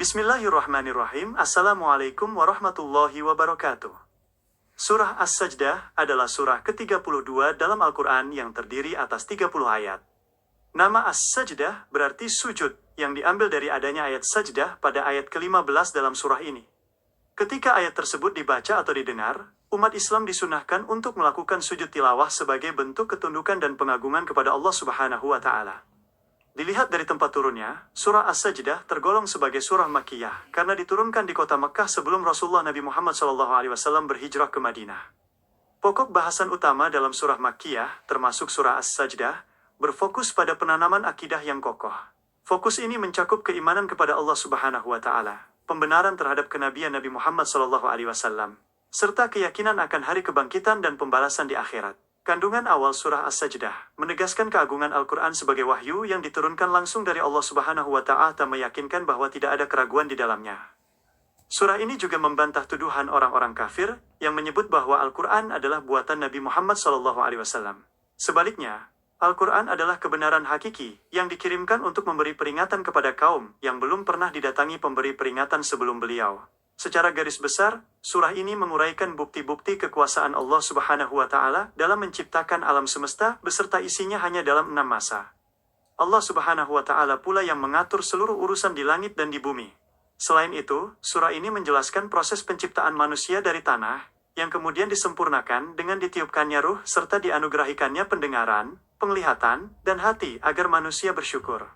Bismillahirrahmanirrahim. Assalamualaikum warahmatullahi wabarakatuh. Surah As-Sajdah adalah surah ke-32 dalam Al-Quran yang terdiri atas 30 ayat. Nama As-Sajdah berarti sujud, yang diambil dari adanya ayat sajdah pada ayat ke-15 dalam surah ini. Ketika ayat tersebut dibaca atau didengar, umat Islam disunahkan untuk melakukan sujud tilawah sebagai bentuk ketundukan dan pengagungan kepada Allah Subhanahu wa Ta'ala. Dilihat dari tempat turunnya, surah As-Sajdah tergolong sebagai surah Makkiyah karena diturunkan di kota Mekkah sebelum Rasulullah Nabi Muhammad SAW berhijrah ke Madinah. Pokok bahasan utama dalam surah Makkiyah, termasuk surah As-Sajdah, berfokus pada penanaman akidah yang kokoh. Fokus ini mencakup keimanan kepada Allah Subhanahu wa Ta'ala, pembenaran terhadap kenabian Nabi Muhammad SAW, serta keyakinan akan hari kebangkitan dan pembalasan di akhirat. Kandungan awal surah As-Sajdah menegaskan keagungan Al-Quran sebagai wahyu yang diturunkan langsung dari Allah Subhanahu wa Ta'ala, meyakinkan bahwa tidak ada keraguan di dalamnya. Surah ini juga membantah tuduhan orang-orang kafir yang menyebut bahwa Al-Quran adalah buatan Nabi Muhammad SAW. Sebaliknya, Al-Quran adalah kebenaran hakiki yang dikirimkan untuk memberi peringatan kepada kaum yang belum pernah didatangi pemberi peringatan sebelum beliau. Secara garis besar, surah ini menguraikan bukti-bukti kekuasaan Allah Subhanahu wa Ta'ala dalam menciptakan alam semesta beserta isinya hanya dalam 6 masa. Allah Subhanahu wa Ta'ala pula yang mengatur seluruh urusan di langit dan di bumi. Selain itu, surah ini menjelaskan proses penciptaan manusia dari tanah, yang kemudian disempurnakan dengan ditiupkannya ruh serta dianugerahikannya pendengaran, penglihatan, dan hati agar manusia bersyukur.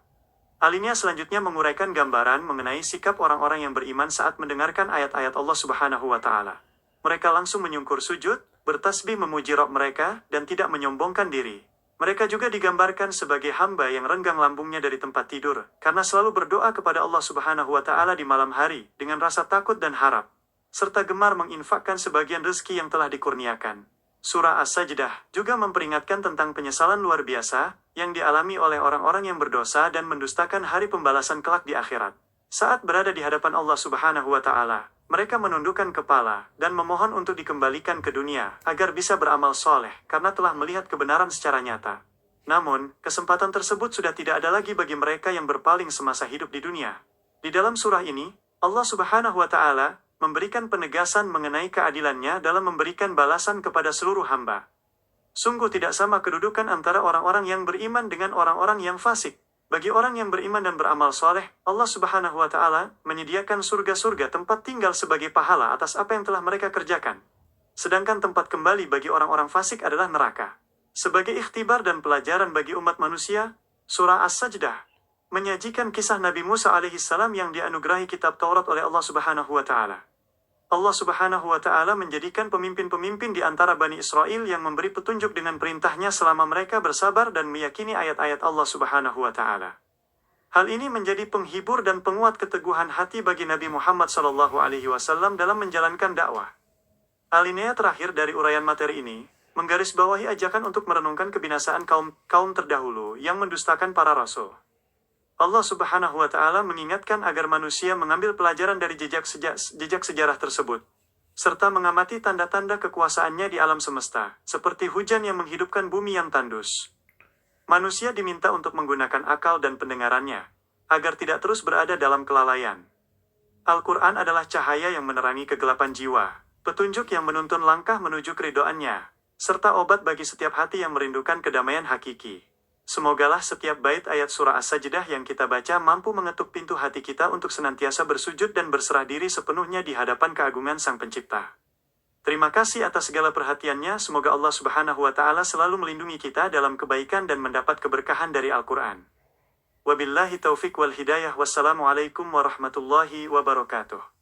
Alinea selanjutnya menguraikan gambaran mengenai sikap orang-orang yang beriman saat mendengarkan ayat-ayat Allah Subhanahu wa Ta'ala. Mereka langsung menyungkur sujud, bertasbih memuji Rabb mereka, dan tidak menyombongkan diri. Mereka juga digambarkan sebagai hamba yang renggang lambungnya dari tempat tidur, karena selalu berdoa kepada Allah Subhanahu wa Ta'ala di malam hari, dengan rasa takut dan harap, serta gemar menginfakkan sebagian rezeki yang telah dikurniakan. Surah As-Sajdah juga memperingatkan tentang penyesalan luar biasa yang dialami oleh orang-orang yang berdosa dan mendustakan hari pembalasan kelak di akhirat. Saat berada di hadapan Allah Subhanahu wa Ta'ala, mereka menundukkan kepala dan memohon untuk dikembalikan ke dunia agar bisa beramal soleh karena telah melihat kebenaran secara nyata. Namun, kesempatan tersebut sudah tidak ada lagi bagi mereka yang berpaling semasa hidup di dunia. Di dalam surah ini, Allah Subhanahu wa Ta'ala memberikan penegasan mengenai keadilannya dalam memberikan balasan kepada seluruh hamba. Sungguh tidak sama kedudukan antara orang-orang yang beriman dengan orang-orang yang fasik. Bagi orang yang beriman dan beramal soleh, Allah Subhanahu wa Ta'ala menyediakan surga-surga tempat tinggal sebagai pahala atas apa yang telah mereka kerjakan. Sedangkan tempat kembali bagi orang-orang fasik adalah neraka. Sebagai ikhtibar dan pelajaran bagi umat manusia, surah As-Sajdah menyajikan kisah Nabi Musa alaihissalam yang dianugerahi kitab Taurat oleh Allah Subhanahu wa Ta'ala. Allah Subhanahu wa Ta'ala menjadikan pemimpin-pemimpin di antara Bani Israel yang memberi petunjuk dengan perintahnya selama mereka bersabar dan meyakini ayat-ayat Allah Subhanahu wa Ta'ala. Hal ini menjadi penghibur dan penguat keteguhan hati bagi Nabi Muhammad SAW dalam menjalankan dakwah. Alinea terakhir dari uraian materi ini menggarisbawahi ajakan untuk merenungkan kebinasaan kaum terdahulu yang mendustakan para rasul. Allah Subhanahu wa Ta'ala mengingatkan agar manusia mengambil pelajaran dari jejak sejarah tersebut, serta mengamati tanda-tanda kekuasaannya di alam semesta, seperti hujan yang menghidupkan bumi yang tandus. Manusia diminta untuk menggunakan akal dan pendengarannya, agar tidak terus berada dalam kelalaian. Al-Quran adalah cahaya yang menerangi kegelapan jiwa, petunjuk yang menuntun langkah menuju keridhoannya, serta obat bagi setiap hati yang merindukan kedamaian hakiki. Semogalah setiap bait ayat surah As-Sajdah yang kita baca mampu mengetuk pintu hati kita untuk senantiasa bersujud dan berserah diri sepenuhnya di hadapan keagungan Sang Pencipta. Terima kasih atas segala perhatiannya. Semoga Allah Subhanahu wa Ta'ala selalu melindungi kita dalam kebaikan dan mendapat keberkahan dari Al-Quran. Wabillahi taufiq wal hidayah. Wassalamualaikum warahmatullahi wabarakatuh.